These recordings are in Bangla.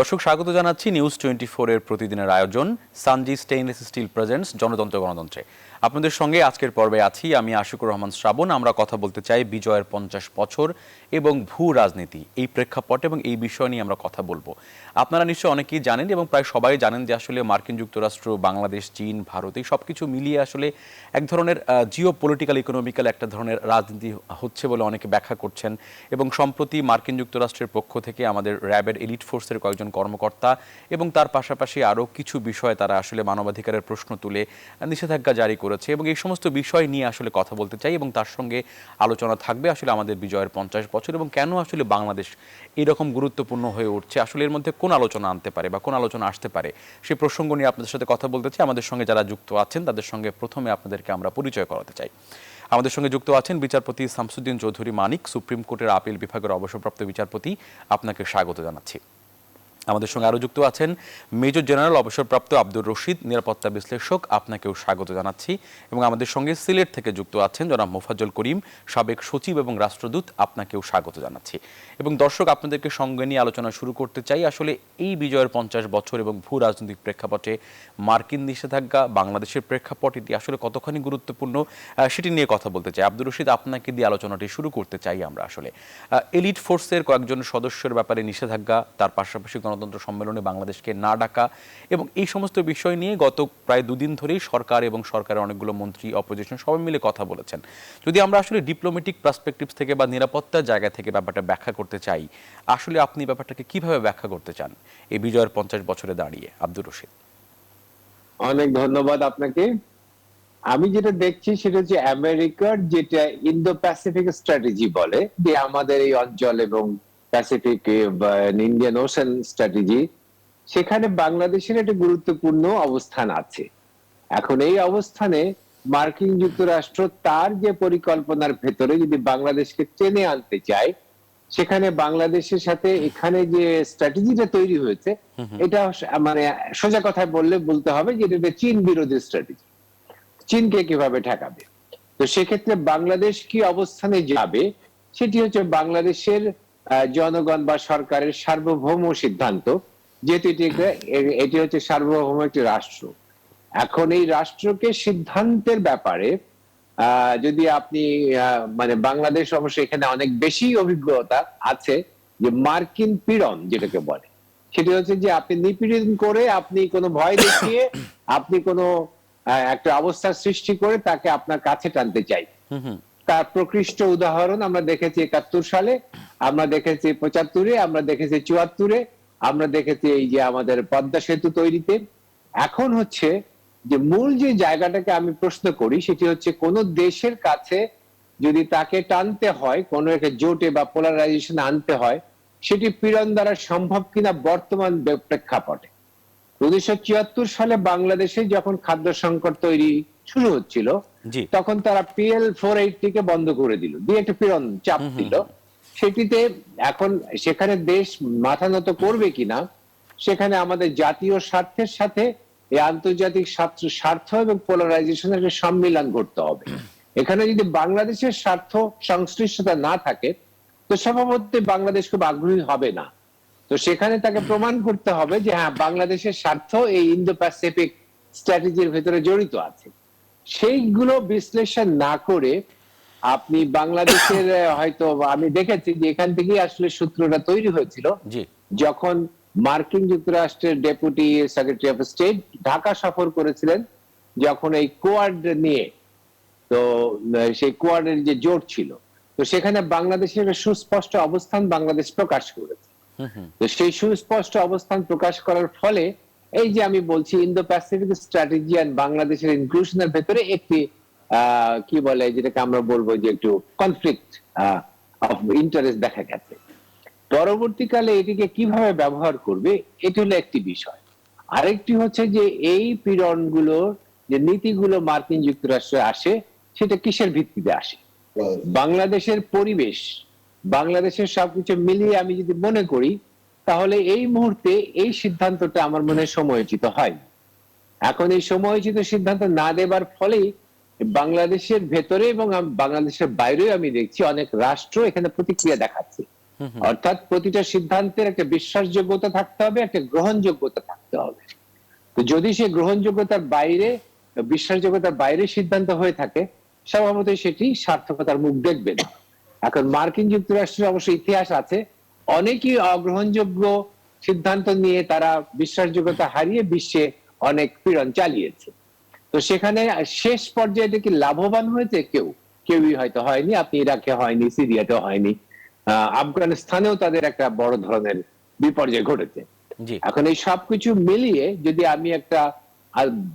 দর্শক স্বাগত জানাচ্ছি নিউজ 24 এর প্রতিদিনের আয়োজন সানজি স্টেইনলেস স্টিল প্রেজেন্টস জনতন্ত্র গণতন্ত্রে। আপনাদের সঙ্গে আজকের পর্বে আছি আমি আশিকুর রহমান শ্রাবণ। আমরা কথা বলতে চাই বিজয়ের 50 বছর এবং ভূ রাজনীতি এই প্রেক্ষাপট এবং এই বিষয় নিয়ে আমরা কথা বলবো। আপনারা নিশ্চয়ই অনেকেই জানেন এবং প্রায় সবাই জানেন যে আসলে মার্কিন যুক্তরাষ্ট্র, বাংলাদেশ, চীন, ভারত এই সবকিছু মিলিয়ে আসলে এক ধরনের জিও পলিটিক্যাল ইকোনমিক্যাল একটা ধরনের রাজনীতি হচ্ছে বলে অনেকে ব্যাখ্যা করছেন। এবং সম্প্রতি মার্কিন যুক্তরাষ্ট্রের পক্ষ থেকে আমাদের র্যাবের এলিট ফোর্সের কয়েকজন কর্মকর্তা এবং তার পাশাপাশি আরও কিছু বিষয়ে তারা আসলে মানবাধিকারের প্রশ্ন তুলে নিষেধাজ্ঞা জারি করেছে এবং এই সমস্ত বিষয় নিয়ে আসলে কথা বলতে চাই এবং তার সঙ্গে আলোচনা থাকবে আসলে আমাদের বিজয়ের 50 বছর এবং কেন আসলে বাংলাদেশ এরকম গুরুত্বপূর্ণ হয়ে উঠছে, আসলে এর মধ্যে কোন আলোচনা আনতে পারে বা কোন আলোচনা আসতে পারে সেই প্রসঙ্গ নিয়ে আপনাদের সাথে কথা বলতে চাই। আমাদের সঙ্গে যারা যুক্ত আছেন তাদের সঙ্গে প্রথমে আপনাদেরকে আমরা পরিচয় করাতে চাই। আমাদের সঙ্গে যুক্ত আছেন বিচারপতি শামসুদ্দিন চৌধুরী মানিক, সুপ্রিম কোর্টের আপিল বিভাগের অবসরপ্রাপ্ত বিচারপতি। আপনাকে স্বাগত জানাচ্ছি। আমাদের সঙ্গে আরও যুক্ত আছেন মেজর জেনারেল অবসরপ্রাপ্ত আব্দুর রশিদ, নিরাপত্তা বিশ্লেষক। আপনাকেও স্বাগত জানাচ্ছি। এবং আমাদের সঙ্গে সিলেট থেকে যুক্ত আছেন জনাব মোফাজ্জল করিম, সাবেক সচিব এবং রাষ্ট্রদূত। আপনাকেও স্বাগত জানাচ্ছি। এবং দর্শক, আপনাদেরকে সঙ্গে নিয়ে আলোচনা শুরু করতে চাই আসলে এই বিজয়ের 50 বছর এবং ভূ রাজনৈতিক প্রেক্ষাপটে মার্কিন নিষেধাজ্ঞা বাংলাদেশের প্রেক্ষাপট এটি আসলে কতখানি গুরুত্বপূর্ণ সেটি নিয়ে কথা বলতে চাই। আব্দুর রশিদ, আপনাকে দিয়ে আলোচনাটি শুরু করতে চাই। আমরা আসলে এলিট ফোর্সের কয়েকজন সদস্যের ব্যাপারে নিষেধাজ্ঞা, তার পাশাপাশি গণতন্ত্র সম্মেলনে বাংলাদেশকে না ডাকা এবং এই সমস্ত বিষয় নিয়ে গত প্রায় দুদিন ধরেই সরকার এবং সরকারের অনেকগুলো মন্ত্রী, অপোজিশন সবাই মিলে কথা বলেছেন। যদি আমরা আসলে ডিপ্লোম্যাটিক পার্সপেক্টিভস থেকে বা নিরাপত্তার জায়গা থেকে ব্যাপারটা ব্যাখ্যা করতে চাই, আসলে আপনি ব্যাপারটাকে কিভাবে ব্যাখ্যা করতে চান এই বিজয়ের 50 বছরে দাঁড়িয়ে? আব্দুর রশিদ। অনেক ধন্যবাদ আপনাকে। আমি যেটা দেখছি সেটা হচ্ছে আমেরিকার যেটা ইন্দো প্যাসিফিক স্ট্র্যাটেজি বলে, যে আমাদের এই অঞ্চল এবং প্যাসিফিক ইন্ডিয়ান ওশান স্ট্র্যাটেজি, সেখানে বাংলাদেশের একটা গুরুত্বপূর্ণ অবস্থান আছে। এখন এই অবস্থানে মার্কিন যুক্তরাষ্ট্র তার যে পরিকল্পনার ভেতরে যদি বাংলাদেশকে টেনে আনতে চায়, সেখানে বাংলাদেশের সাথে এখানে যে স্ট্র্যাটেজিটা তৈরি হয়েছে, এটা মানে সোজা কথায় বলতে হবে যে এটা চীন বিরোধী স্ট্র্যাটেজি। চীনকে কিভাবে ঠেকাবে, তো সেক্ষেত্রে বাংলাদেশ কি অবস্থানে যাবে সেটি হচ্ছে বাংলাদেশের জনগণ বা সরকারের সার্বভৌম সিদ্ধান্ত, যেহেতু এটি হচ্ছে সার্বভৌম একটি রাষ্ট্র। এখন এই রাষ্ট্রকে সিদ্ধান্তের ব্যাপারে যদি আপনি মানে বাংলাদেশ অবশ্য এখানে অনেক বেশি অভিজ্ঞতা আছে, যে মার্কিন পীড়ন যেটাকে বলে, সেটা হচ্ছে যে আপনি নিপীড়ন করে, আপনি কোনো ভয় দেখিয়ে, আপনি কোনো একটা অবস্থার সৃষ্টি করে তাকে আপনার কাছে টানতে চাই। তার প্রকৃষ্ট উদাহরণ আমরা দেখেছি 71 সালে, আমরা দেখেছি 75-এ, আমরা দেখেছি 74-এ, আমরা দেখেছি এই যে আমাদের পদ্মা সেতু তৈরিতে। এখন হচ্ছে যে মূল যে জায়গাটাকে আমি প্রশ্ন করি সেটি হচ্ছে কোন দেশের কাছে যদি তাকে টানতে হয়, কোন একটা জোটে বা পোলারাইজেশন আনতে হয়, সেটি পীড়ন দ্বারা সম্ভব কিনা বর্তমান প্রেক্ষাপটে। 1974 সালে বাংলাদেশে যখন খাদ্য সংকট তৈরি শুরু হচ্ছিল, তখন তারা PL-480 কে বন্ধ করে দিল, দিয়ে একটা পীড়ন চাপ দিল সেটিতে। এখন সেখানে দেশ মাথা নত করবে কিনা, সেখানে আমাদের জাতীয় স্বার্থের সাথে এই আন্তর্জাতিক স্বার্থ এবং পোলারাইজেশনের একটা সম্মিলন করতে হবে। এখানে যদি বাংলাদেশের স্বার্থ সংশ্লিষ্টতা না থাকে, তো স্বভাবতই বাংলাদেশ খুব আগ্রহী হবে না। তো সেখানে তাকে প্রমাণ করতে হবে যে হ্যাঁ, বাংলাদেশের স্বার্থ এই ইন্দো প্যাসিফিক স্ট্র্যাটেজির ভেতরে জড়িত আছে। সেইগুলো বিশ্লেষণ না করে আপনি বাংলাদেশের হয়তো আমি দেখেছি যে এখান থেকেই আসলে সূত্রটা তৈরি হয়েছিল, যখন মার্কিন যুক্তরাষ্ট্রের deputy secretary of state Dhaka সফর করেছিলেন, যখন এই কোয়াড নিয়ে, তো সেই কোয়াডের যে জোট ছিল, তো সেখানে বাংলাদেশের সুস্পষ্ট অবস্থান বাংলাদেশ প্রকাশ করেছে। তো সেই সুস্পষ্ট অবস্থান প্রকাশ করার ফলে এই যে আমি বলছি ইন্দো প্যাসিফিক স্ট্র্যাটেজি আর বাংলাদেশের ইনক্লুশনের ভেতরে একটি কি বলে, যেটাকে আমরা বলবো যে একটু কনফ্লিক্ট অফ ইন্টারেস্ট দেখা গেছে। পরবর্তীকালে এটিকে কিভাবে ব্যবহার করবে, এটি হলো একটি বিষয়। আরেকটি হচ্ছে যে এই পীড়নগুলো, যে নীতিগুলো মার্কিন যুক্তরাষ্ট্রে আসে, সেটা কিসের ভিত্তিতে আসে। বাংলাদেশের পরিবেশ, বাংলাদেশের সবকিছু মিলিয়ে আমি যদি মনে করি, তাহলে এই মুহূর্তে এই সিদ্ধান্তটা আমার মনে হয় সময়োচিত হয়। এখন এই সময়োচিত সিদ্ধান্ত না দেবার ফলেই বাংলাদেশের ভেতরে এবং বাংলাদেশের বাইরেও আমি দেখছি অনেক রাষ্ট্র এখানে প্রতিক্রিয়া দেখাচ্ছে। অর্থাৎ প্রতিটা সিদ্ধান্তের একটা বিশ্বাসযোগ্যতা থাকতে হবে, একটা গ্রহণযোগ্যতা থাকতে হবে। তো যদি সে গ্রহণযোগ্যতার বাইরে, বিশ্বাসযোগ্যতার বাইরে সিদ্ধান্ত হয়ে থাকে, স্বভাবতই সেটি সার্থকতার মুখ দেখবে না। এখন মার্কিন যুক্তরাষ্ট্রের অবশ্য ইতিহাস আছে, অনেকই অগ্রহণযোগ্য সিদ্ধান্ত নিয়ে তারা বিশ্বাসযোগ্যতা হারিয়ে বিশ্বে অনেক পীড়ন চালিয়েছে। তো সেখানে শেষ পর্যায়ে কি লাভবান হয়েছে? কেউই হয়তো হয়নি। আপনি ইরাকে হয়নি, সিরিয়াতে হয়নি, আফগানিস্তানেও তাদের একটা বড় ধরনের বিপর্যয় ঘটেছে। এখন এই সবকিছু মিলিয়ে যদি আমি একটা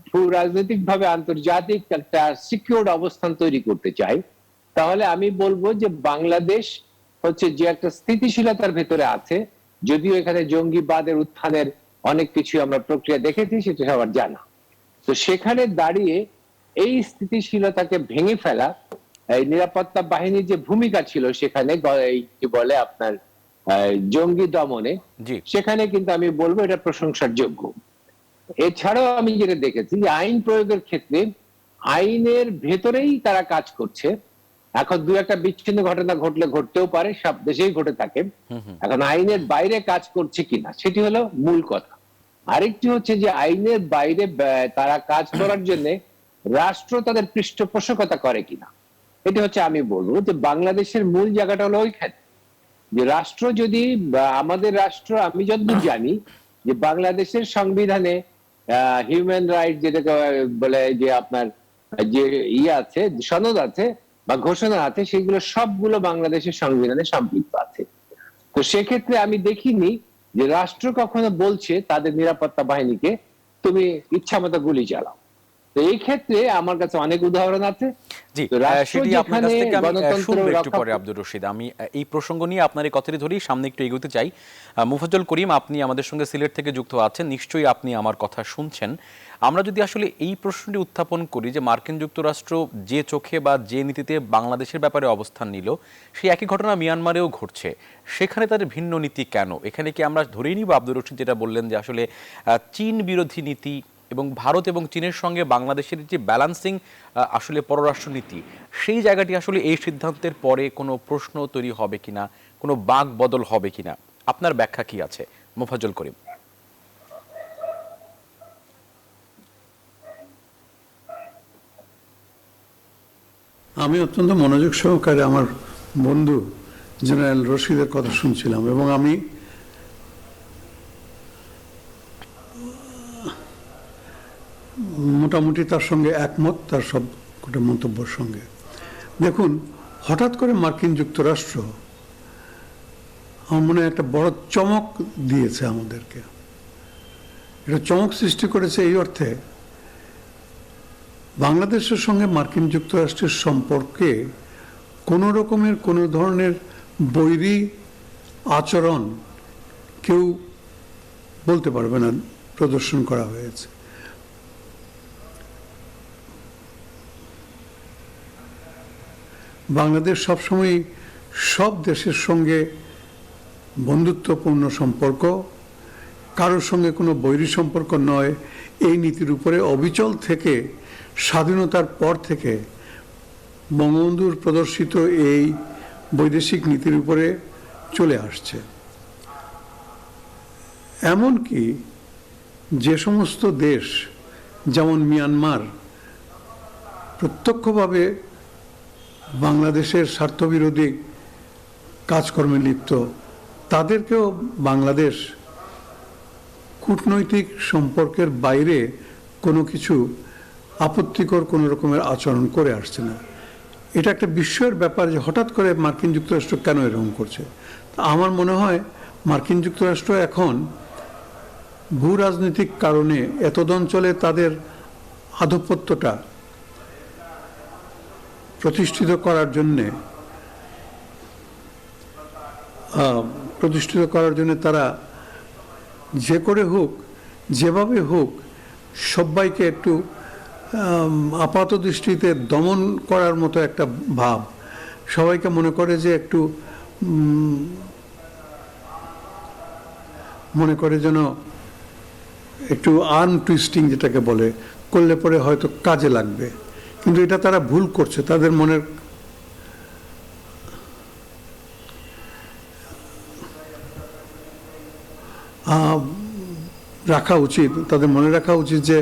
ভূ রাজনৈতিক ভাবে আন্তর্জাতিক একটা সিকিউরড অবস্থান তৈরি করতে চাই, তাহলে আমি বলবো যে বাংলাদেশ হচ্ছে যে একটা স্থিতিশীলতার ভেতরে আছে, যদিও এখানে জঙ্গিবাদের উত্থানের অনেক কিছু আমরা প্রক্রিয়া দেখেছি, সেটা সবার জানা। তো সেখানে দাঁড়িয়ে এই স্থিতিশীলতাকে ভেঙে ফেলা, এই নিরাপত্তা বাহিনীর যে ভূমিকা ছিল সেখানে এই কি বলে আপনার জঙ্গি দমনে, সেখানে কিন্তু আমি বলবো এটা প্রশংসার যোগ্য। এছাড়াও আমি যেটা দেখেছি যে আইন প্রয়োগের ক্ষেত্রে আইনের ভেতরেই তারা কাজ করছে। এখন দু একটা বিচ্ছিন্ন ঘটনা ঘটলে ঘটতেও পারে, সব দেশেই ঘটে থাকে। এখন আইনের বাইরে কাজ করছে কিনা সেটি হলো মূল কথা। আরেকটি হচ্ছে যে আইনের বাইরে তারা কাজ করার জন্য রাষ্ট্র তাদের পৃষ্ঠপোষকতা করে কিনা। এটা হচ্ছে আমি বলবো যে বাংলাদেশের মূল জায়গাটা হলো ওইখানে, যে রাষ্ট্র যদি, আমাদের রাষ্ট্র, আমি যতদূর জানি যে বাংলাদেশের সংবিধানে হিউম্যান রাইট যেটাকে বলে, যে আপনার যে আছে, সনদ আছে বা ঘোষণা আছে, সেগুলো সবগুলো বাংলাদেশের সংবিধানে সম্পৃক্ত আছে। তো সেক্ষেত্রে আমি দেখিনি যে রাষ্ট্র কখনো বলছে তাদের নিরাপত্তা বাহিনীকে তুমি ইচ্ছা মতো গুলি চালাও। তো এই ক্ষেত্রে আমার কাছে অনেক উদাহরণ আছে। জি, সেটি আপনার কাছ থেকে আমি শুনবো একটু পরে আব্দুর রশিদ। আমি এই প্রসঙ্গ নিয়ে আপনার এই কথাটি ধরেই সামনে একটু এগোতে চাই। মুফাজ্জল করিম, আপনি আমাদের সঙ্গে সিলেট থেকে যুক্ত আছেন, নিশ্চয়ই আপনি আমার কথা শুনছেন। আমরা যদি আসলে এই প্রশ্নটি উত্থাপন করি যে মার্কিন যুক্তরাষ্ট্র যে চোখে বা যে নীতিতে বাংলাদেশের ব্যাপারে অবস্থান নিল, সেই একই ঘটনা মিয়ানমারেও ঘটছে, সেখানে তাদের ভিন্ন নীতি কেন? এখানে কি আমরা ধরেই নিব আব্দুর রশিদ যেটা বললেন যে আসলে চীন বিরোধী নীতি এবং ভারত এবং চীনের সঙ্গে বাংলাদেশের যে ব্যালান্সিং আসলে পররাষ্ট্রনীতি, সেই জায়গাটি আসলে এই সিদ্ধান্তের পরে কোনো প্রশ্ন তৈরি হবে কিনা, কোনো বাক বদল হবে কিনা, আপনার ব্যাখ্যা কি আছে মুফাজ্জল করিম? আমি অত্যন্ত মনোযোগ সহকারে আমার বন্ধু জেনারেল রশিদের কথা শুনছিলাম এবং আমি মোটামুটি তার সঙ্গে একমত, তার সব কটা মন্তব্যের সঙ্গে। দেখুন, হঠাৎ করে মার্কিন যুক্তরাষ্ট্র আমার মনে হয় একটা বড় চমক দিয়েছে আমাদেরকে। এটা চমক সৃষ্টি করেছে এই অর্থে, বাংলাদেশের সঙ্গে মার্কিন যুক্তরাষ্ট্রের সম্পর্কে কোনো রকমের কোনো ধরনের বৈরী আচরণ কেউ বলতে পারবে না প্রদর্শন করা হয়েছে। বাংলাদেশ সবসময় সব দেশের সঙ্গে বন্ধুত্বপূর্ণ সম্পর্ক, কারোর সঙ্গে কোনো বৈরী সম্পর্ক নয়, এই নীতির উপরে অবিচল থেকে স্বাধীনতার পর থেকে বঙ্গবন্ধুর প্রদর্শিত এই বৈদেশিক নীতির উপরে চলে আসছে। এমনকি যে সমস্ত দেশ, যেমন মিয়ানমার, প্রত্যক্ষভাবে বাংলাদেশের স্বার্থবিরোধী কাজকর্মে লিপ্ত, তাদেরকেও বাংলাদেশ কূটনৈতিক সম্পর্কের বাইরে কোনো কিছু আপত্তিকর কোনো রকমের আচরণ করে আসছে না। এটা একটা বিস্ময়ের ব্যাপার যে হঠাৎ করে মার্কিন যুক্তরাষ্ট্র কেন এরকম করছে। আমার মনে হয় মার্কিন যুক্তরাষ্ট্র এখন ভূ রাজনৈতিক কারণে এতদ অঞ্চলে তাদের আধিপত্যটা প্রতিষ্ঠিত করার জন্য তারা যে করে হোক, যেভাবে হোক, সবাইকে একটু আপাত দৃষ্টিতে দমন করার মতো একটা ভাব, সবাইকে মনে করে যে একটু মনে করে যেন একটু আর্ম টুইস্টিং যেটাকে বলে, করলে পরে হয়তো কাজে লাগবে। কিন্তু এটা তারা ভুল করছে। তাদের মনের রাখা উচিত, তাদের মনে রাখা উচিত যে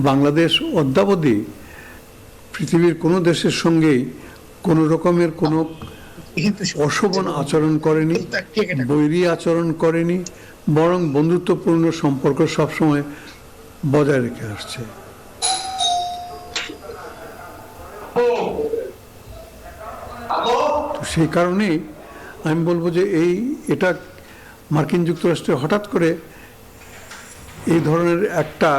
বাংলাদেশ অদ্যাবধি পৃথিবীর কোনো দেশের সঙ্গেই কোনো রকমের কোনো অশোভন আচরণ করেনি, বৈরী আচরণ করেনি, বরং বন্ধুত্বপূর্ণ সম্পর্ক সবসময় বজায় রেখে আসছে। সেই কারণেই আমি বলবো যে এটা মার্কিন যুক্তরাষ্ট্রে হঠাৎ করে এই ধরনের একটা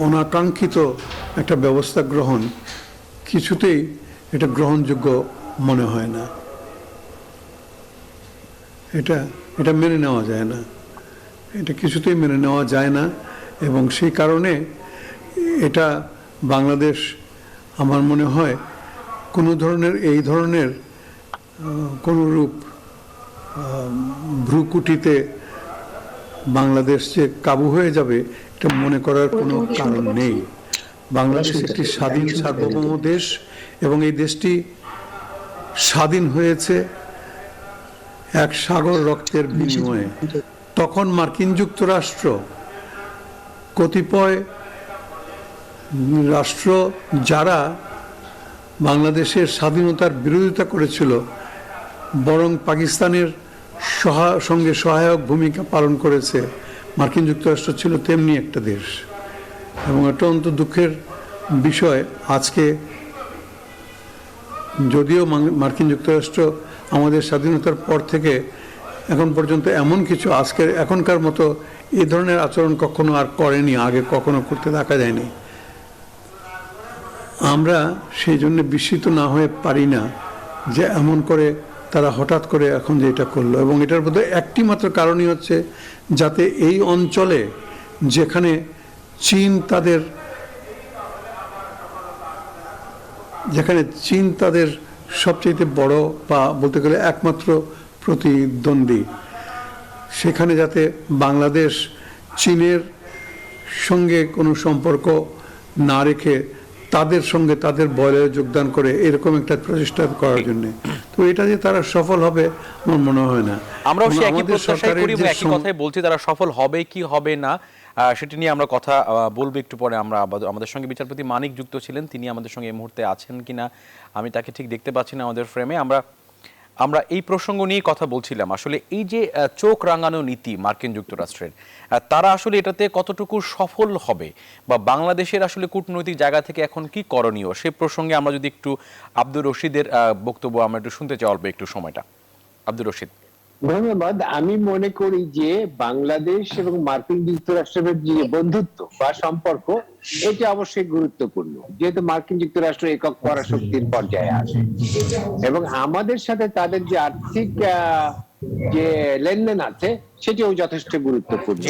অনাকাঙ্ক্ষিত একটা ব্যবস্থা গ্রহণ কিছুতেই এটা গ্রহণযোগ্য মনে হয় না। এটা মেনে নেওয়া যায় না, এটা কিছুতেই মেনে নেওয়া যায় না। এবং সেই কারণে এটা বাংলাদেশ আমার মনে হয় এই ধরনের কোনরূপ ভ্রুকুটিতে বাংলাদেশ যে কাবু হয়ে যাবে এটা মনে করার কোনো কারণ নেই। বাংলাদেশ একটি স্বাধীন সার্বভৌম দেশ এবং এই দেশটি স্বাধীন হয়েছে এক সাগর রক্তের বিনিময়ে। তখন মার্কিন যুক্তরাষ্ট্র কতিপয় রাষ্ট্র যারা বাংলাদেশের স্বাধীনতার বিরোধিতা করেছিল বরং পাকিস্তানের সঙ্গে সহায়ক ভূমিকা পালন করেছে, মার্কিন যুক্তরাষ্ট্র ছিল তেমনি একটা দেশ। এবং অত্যন্ত দুঃখের বিষয়, আজকে যদিও মার্কিন যুক্তরাষ্ট্র আমাদের স্বাধীনতার পর থেকে এখন পর্যন্ত এমন কিছু এখনকার মতো এই ধরনের আচরণ কখনো আর করেনি, আগে কখনো করতে দেখা যায়নি। আমরা সেই জন্য বিস্মিত না হয়ে পারি না যে এমন করে তারা হঠাৎ করে এখন যে এটা করলো। এবং এটার মধ্যে একটি মাত্র কারণই হচ্ছে যাতে এই অঞ্চলে যেখানে চীন তাদের সবচেয়ে বড় বা বলতে গেলে একমাত্র প্রতিদ্বন্দ্বী, সেখানে যাতে বাংলাদেশ চীনের সঙ্গে কোনো সম্পর্ক না রেখে তাদের সঙ্গে তাদের বলয়ে যোগদান করে এরকম একটা প্রচেষ্টা করার জন্য, তো এটা যে তারা সফল হবে আমার মনে হয় না। আমরাও সেই একই প্রত্যাশাই করি, একই কথাই বলছি, তারা সফল হবে কি হবে না সেটি নিয়ে আমরা কথা বলবো একটু পরে। আমাদের সঙ্গে বিচারপতি মানিক যুক্ত ছিলেন, তিনি আমাদের সঙ্গে এই মুহূর্তে আছেন কিনা আমি তাকে ঠিক দেখতে পাচ্ছি না আমাদের ফ্রেমে। আমরা এই প্রসঙ্গ নিয়ে কথা বলছিলাম, আসলে এই যে চোখ রাঙানো নীতি মার্কিন যুক্তরাষ্ট্রের, তারা আসলে এটাতে কতটুকু সফল হবে বা বাংলাদেশের আসলে কূটনৈতিক জায়গা থেকে এখন কি করণীয় সে প্রসঙ্গে আমরা যদি একটু আব্দুর রশিদের বক্তব্য আমরা একটু শুনতে চাই অল্প একটু সময়টা। আব্দুর রশিদ। ধন্যবাদ। আমি মনে করি যে বাংলাদেশ এবং মার্কিন যুক্তরাষ্ট্রের যে বন্ধুত্ব বা সম্পর্ক এটা অবশ্যই গুরুত্বপূর্ণ, যেহেতু মার্কিন যুক্তরাষ্ট্র একক পরাশক্তির পর্যায়ে আছে এবং আমাদের সাথে তাদের যে আর্থিক যে লেনদেন আছে সেটাও যথেষ্ট গুরুত্বপূর্ণ।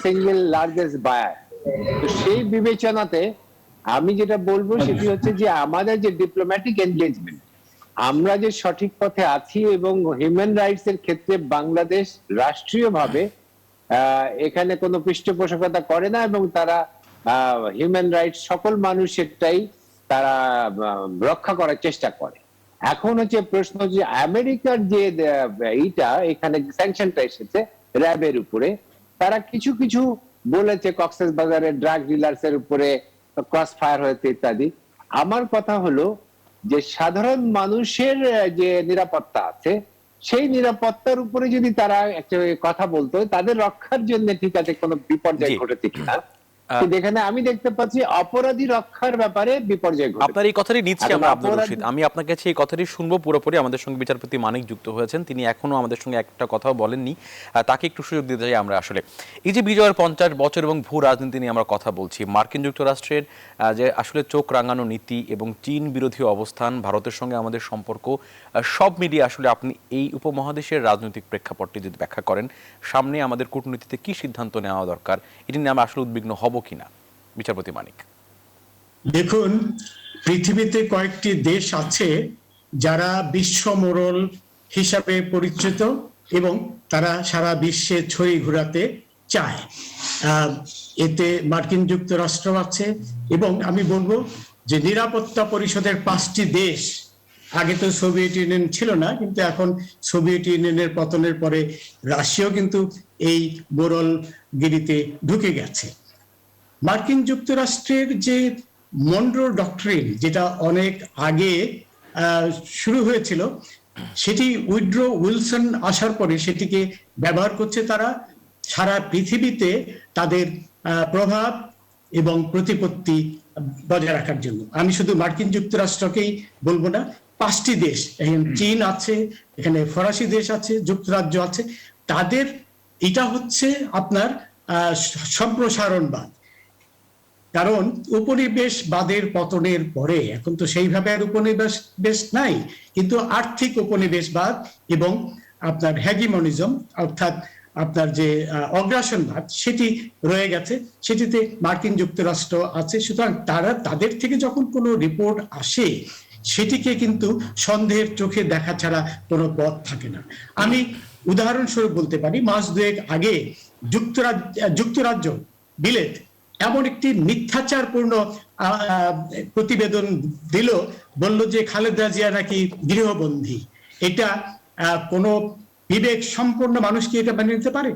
Single largest buyer. তো সেই বিবেচনাতে আমি যেটা বলবো সেটি হচ্ছে যে আমাদের যে ডিপ্লোম্যাটিক এনগেজমেন্ট, আমরা যে সঠিক পথে আছি এবং হিউম্যান রাইটস এর ক্ষেত্রে বাংলাদেশ রাষ্ট্রীয়ভাবে এখানে কোনো পৃষ্ঠপোষকতা করে না এবং তারা হিউম্যান রাইটস সকল মানুষেরটাই তারা রক্ষা করার চেষ্টা করে। এখন হচ্ছে প্রশ্ন যে আমেরিকার যে এখানে স্যাংশনটা এসেছে র্যাবের উপরে, তারা কিছু কিছু বলেছে কক্সেস বাজারের ড্রাগ ডিলার্স এর উপরে ক্রস ফায়ার হয়েছে ইত্যাদি। আমার কথা হলো যে সাধারণ মানুষের যে নিরাপত্তা আছে সেই নিরাপত্তার উপরে যদি তারা একটা কথা বলতো, তাদের রক্ষার জন্য ঠিক আছে কোনো বিপর্যয় ঘটেছে কিনা, কিন্তু এখানে আমি দেখতে পাচ্ছি অপরাধী রক্ষার ব্যাপারে বিপর্যয় ঘটে। আপনার এই কথাটি নিচ্ছি আমরা আব্দুর রশিদ, আমি আপনার কাছে এই কথাটি শুনবো পুরোপুরি। আমাদের সঙ্গে বিচারপতি মানিক যুক্ত হয়েছেন, তিনি এখনো আমাদের সঙ্গে একটা কথাও বলেননি, তাকে একটু সুযোগ দিতে চাই আমরা। আসলে এই যে বিজয়ের 50 বছর এবং ভূ রাজনীতি নিয়ে আমরা কথা বলছি, মার্কিন যুক্তরাষ্ট্রের যে আসলে চোখ রাঙানো নীতি এবং চীন বিরোধী অবস্থান, ভারতের সঙ্গে আমাদের সম্পর্ক, সব মিলিয়ে আসলে আপনি এই উপমহাদেশের রাজনৈতিক প্রেক্ষাপটটি যদি ব্যাখ্যা করেন, সামনে আমাদের কূটনীতিতে কি সিদ্ধান্ত নেওয়া দরকার, এটি নিয়ে আমরা আসলে উদ্বিগ্ন হব কিনা বিচারপতি মানিক? দেখুন, পৃথিবীতে কয়েকটি দেশ আছে যারা বিশ্ব মোড়ল হিসাবে পরিচিত এবং তারা সারা বিশ্বে ছড়ি ঘোরাতে চায়। এতে মার্কিন যুক্তরাষ্ট্র আছে এবং আমি বলবো যে নিরাপত্তা পরিষদের 5টি দেশ আগে তো সোভিয়েত ইউনিয়ন ছিল না, কিন্তু এখন সোভিয়েত ইউনিয়নের পতনের পরে রাশিয়াও কিন্তু এই মোরলগিরিতে ঢুকে গেছে। মার্কিন যুক্তরাষ্ট্রের যে মনরো ডক্ট্রিন, যেটা অনেক আগে শুরু হয়েছিল, সেটি উইড্রো উইলসন আসার পরে সেটিকে ব্যবহার করছে তারা সারা পৃথিবীতে তাদের প্রভাব এবং প্রতিপত্তি বজায় রাখার জন্য। আমি শুধু মার্কিন যুক্তরাষ্ট্রকেই বলবো না, 5টি দেশ, এখানে চীন আছে, এখানে ফরাসি দেশ আছে, যুক্তরাজ্য আছে, তাদের এটা হচ্ছে আপনার সম্প্রসারণবাদ। কারণ উপনিবেশবাদের পতনের পরে এখন তো সেইভাবে আর উপনিবেশ নাই, কিন্তু আর্থিক উপনিবেশবাদ এবং আপনার হেগিমনিজম অর্থাৎ আপনার যে অগ্রাসনবাদ সেটি রয়ে গেছে, সেটিতে মার্কিন যুক্তরাষ্ট্র আছে। সুতরাং তাদের থেকে যখন কোনো রিপোর্ট আসে সেটিকে কিন্তু সন্দেহের চোখে দেখা ছাড়া কোনো পথ থাকে না। আমি উদাহরণস্বরূপ বলতে পারি, মাস দুয়েক আগে যুক্তরাজ্য বিলেত এমন একটি মিথ্যাচারপূর্ণ প্রতিবেদন দিল, বলল যে খালেদা জিয়া নাকি গৃহবন্দী। এটা কোনো বিবেক সম্পন্ন মানুষ কি এটা মেনে নিতে পারে?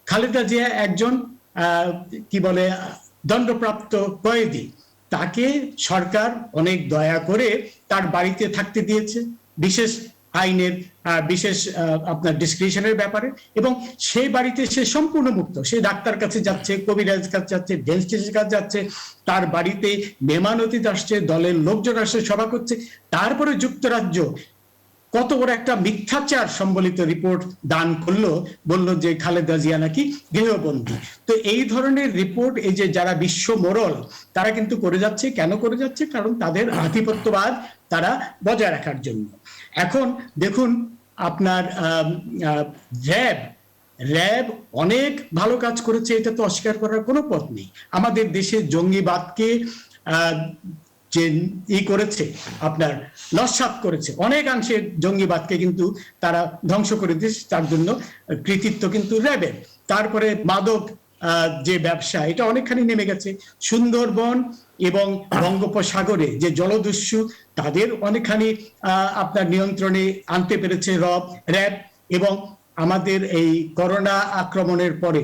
খালেদা জিয়া একজন কি বলে দণ্ডপ্রাপ্ত কয়েদি, তাকে সরকার অনেক দয়া করে তার বাড়িতে থাকতে দিয়েছে বিশেষ আইনের বিশেষ আপনার ডিসক্রিশনের ব্যাপারে, এবং সেই বাড়িতে সে সম্পূর্ণ মুক্ত। সে ডাক্তার কাছে যাচ্ছে, কবিরাজ কাছে যাচ্ছে, ডেন্টিস্টের কাছে যাচ্ছে, তার বাড়িতে মেহমান অতিথি আসছে, দলের লোকজন আসছে, সভা করছে। তারপরে যুক্তরাজ্য কত বড় একটা মিথ্যাচার সম্বলিত রিপোর্ট দান করলো, বললো যে খালেদা জিয়া নাকি গৃহবন্দী। তো এই ধরনের রিপোর্ট এই যে যারা বিশ্ব মোড়ল তারা কিন্তু করে যাচ্ছে। কেন করে যাচ্ছে? কারণ তাদের আধিপত্যবাদ তারা বজায় রাখার জন্য। এখন দেখুন আপনার র্যাব অনেক ভালো কাজ করেছে, এটা তো অস্বীকার করার কোনো পথ নেই। আমাদের দেশে জঙ্গিবাদকে যে করেছে, আপনার নস্যাৎ করেছে, অনেকাংশে জঙ্গিবাদকে কিন্তু তারা ধ্বংস করে দিয়েছে, তার জন্য কৃতিত্ব কিন্তু র্যাবের। তারপরে মাদক যে ব্যবসা, এটা অনেকখানি নেমে গেছে। সুন্দরবন এবং বঙ্গোপসাগরে যে জলদস্যু, তাদের অনেকখানি আপনার নিয়ন্ত্রণে আনতে পেরেছে র্যাব। এবং আমাদের এই করোনা আক্রমণের পরে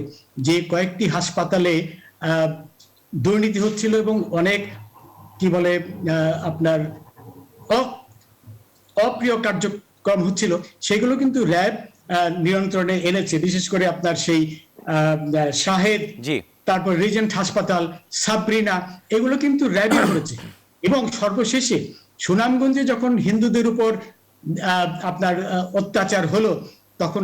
যে কয়েকটি হাসপাতালে দুর্নীতি হচ্ছিল এবং অনেক কি বলে আপনার অপ্রিয় কার্যক্রম হচ্ছিল, সেগুলো কিন্তু র্যাব নিয়ন্ত্রণে এনেছে। বিশেষ করে আপনার সেই শাহেদ, তারপর রিজেন্ট হাসপাতাল, সাবরিনা, এগুলো কিন্তু র্যাবই করেছে। এবং সর্বশেষে সুনামগঞ্জে যখন হিন্দুদের উপর আপনার অত্যাচার হলো, তখন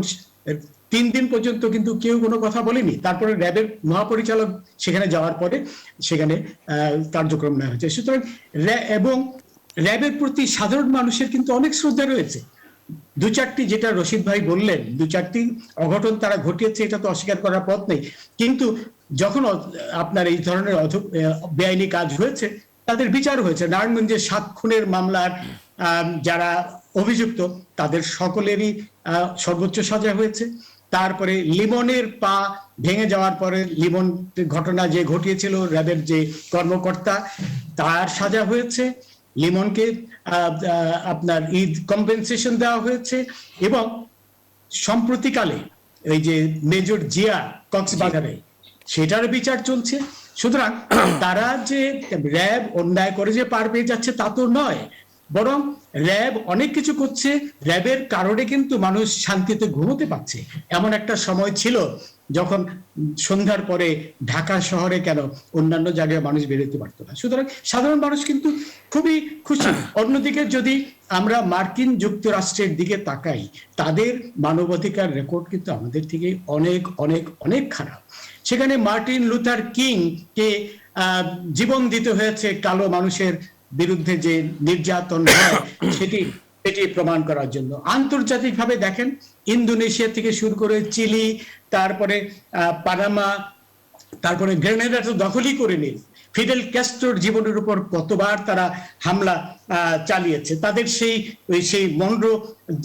3 দিন পর্যন্ত কিন্তু কেউ কোনো কথা বলেনি। তারপরে র্যাবের মহাপরিচালক সেখানে যাওয়ার পরে সেখানে কার্যক্রম নেওয়া হয়েছে। সুতরাং এবং র্যাবের প্রতি সাধারণ মানুষের কিন্তু অনেক শ্রদ্ধা রয়েছে। 2-4টি, যেটা রশিদ ভাই বললেন, 2-4টি অঘটন তারা ঘটিয়েছে, এটা তো অস্বীকার করার পথ নেই। কিন্তু যখন আপনার এই ধরনের বেআইনি কাজ হয়েছে, তাদের বিচার হয়েছে। নারায়ণগঞ্জের 7 খুনের মামলার যারা অভিযুক্ত তাদের সকলেরই সর্বোচ্চ সাজা হয়েছে। তারপরে লিমনের পা ভেঙে যাওয়ার পরে লিমন ঘটনা যে ঘটিয়েছিল, র্যাবের যে কর্মকর্তা, তার সাজা হয়েছে। লিমনকে আপনার কম্পেনসেশন দেওয়া হয়েছে। এবং সম্প্রতিকালে এই যে মেজর জিয়া কক্সবাজারে, সেটার বিচার চলছে। সুতরাং তারা যে র্যাব অন্যায় করে যে পার পেয়ে যাচ্ছে তা তো নয়, বরং র্যাব অনেক কিছু করছে। র্যাবের কারণে কিন্তু মানুষ শান্তিতে ঘুমোতে পারছে। এমন একটা সময় ছিল যখন সন্ধ্যার পরে ঢাকা শহরে কেন অন্যান্য জায়গায় মানুষ বেরোতে পারতো না। সুতরাং সাধারণ মানুষ কিন্তু খুবই খুশি। অন্যদিকে যদি আমরা মার্কিন যুক্তরাষ্ট্রের দিকে তাকাই, তাদের মানবাধিকার রেকর্ড কিন্তু আমাদের থেকে অনেক অনেক অনেক খারাপ। সেখানে মার্টিন লুথার কিং কে জীবন দিতে হয়েছে কালো মানুষের বিরুদ্ধে যে নির্যাতন হয় সেটি প্রমাণ করার জন্য। আন্তর্জাতিকভাবে দেখেন, ইন্দোনেশিয়া থেকে শুরু করে চিলি, তারপরে পানামা, তারপরে গ্রেনেডা তো দখলই করে নিল। ফিডেল ক্যাস্ট্রোর জীবনের উপর কতবার তারা হামলা চালিয়েছে। তাদের সেই মনরো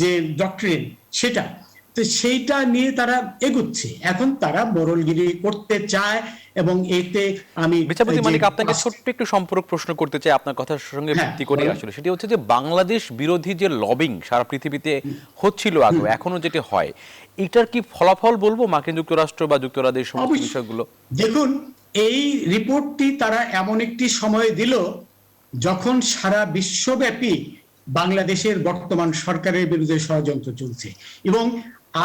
যে ডক্ট্রিন, সেটা তো সেইটা নিয়ে তারা এগুচ্ছে। এখন তারা মোড়লগিরি করতে চায় এবং এতে আমি বিচারপতি মানিক আপনাকে ছোট্ট একটু সম্পর্ক প্রশ্ন করতে চাই আপনার কথার সঙ্গে ভিত্তি করে আসলে, সেটি হচ্ছে যে বাংলাদেশ বিরোধী যে লবিং সারা পৃথিবীতে হচ্ছিল আগে, এখনো যেটি হয়, এটার কি ফলাফল বলবো মার্কিন যুক্তরাষ্ট্র বা যুক্তরাজ্যের সমস্ত বিষয়গুলো? দেখুন, এই রিপোর্টটি তারা এমন একটি সময় দিল যখন সারা বিশ্বব্যাপী বাংলাদেশের বর্তমান সরকারের বিরুদ্ধে ষড়যন্ত্র চলছে। এবং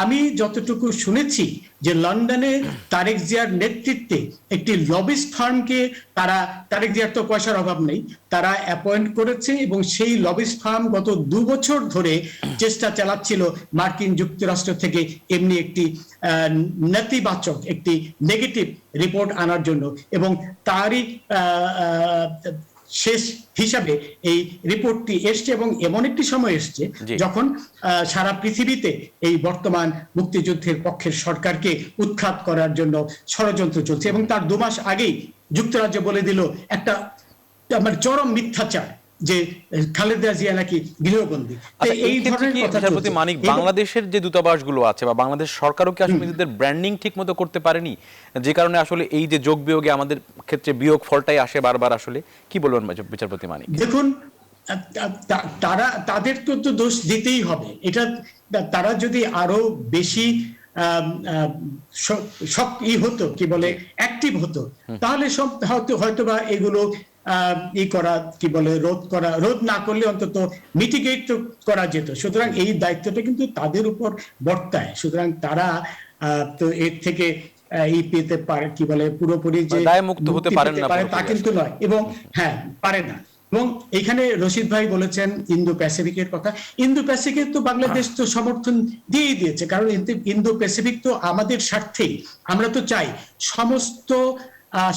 আমি যতটুকু শুনেছি যে লন্ডনে তারেক জিয়ার নেতৃত্বে একটি লবিস্ট ফার্মকে তারা, তারেক জিয়ার তো পয়সার অভাব নেই, তারা অ্যাপয়েন্ট করেছে এবং সেই লবিস্ট ফার্ম গত 2 বছর ধরে চেষ্টা চালাচ্ছিল মার্কিন যুক্তরাষ্ট্র থেকে এমনি একটি নেতিবাচক, একটি নেগেটিভ রিপোর্ট আনার জন্য। এবং তারই শেষ হিসাবে এই রিপোর্টটি এসছে এবং এমন একটি সময় এসছে যখন সারা পৃথিবীতে এই বর্তমান মুক্তিযুদ্ধের পক্ষের সরকারকে উৎখাত করার জন্য ষড়যন্ত্র চলছে। এবং তার 2 মাস আগেই যুক্তরাজ্য বলে দিল একটা মানে চরম মিথ্যাচার যে খালেদা জিয়া নাকি গৃহবন্দী। এই ধরনের কথা বিচারপতি মানিক, বাংলাদেশের যে দূতাবাসগুলো আছে বা বাংলাদেশ সরকারও কি আসলে নিজেদের ব্র্যান্ডিং ঠিক মতো করতে পারেনি, যে কারণে আসলে এই যে যোগ বিয়োগে আমাদের ক্ষেত্রে বিয়োগ ফলটাই আসে বারবার? আসলে কি বলবেন বিচারপতি মানিক? দেখুন, তারা, তাদেরকে তো দোষ দিতেই হবে। এটা তারা যদি আরো বেশি হতো, কি বলে, অ্যাক্টিভ হতো, তাহলে সব হয়তো বা এগুলো করা, কি বলে, রোধ না করলে অন্তত মিটিগেট করা যেত। সুতরাং এই দায়িত্বটা কিন্তু তাদের উপর বর্তায়। সুতরাং তারা তো এর থেকে পেতে পারে, কি বলে, পুরোপুরি যে দায় মুক্ত হতে পারেন না তা কিন্তু নয়। এবং হ্যাঁ, পারে না। এবং এখানে রশিদ ভাই বলেছেন ইন্দো প্যাসিফিকের কথা। ইন্দো প্যাসিফিক তো বাংলাদেশ তো সমর্থন দিয়েই দিয়েছে, কারণ ইন্দো প্যাসিফিক তো আমাদের স্বার্থেই। আমরা তো চাই সমস্ত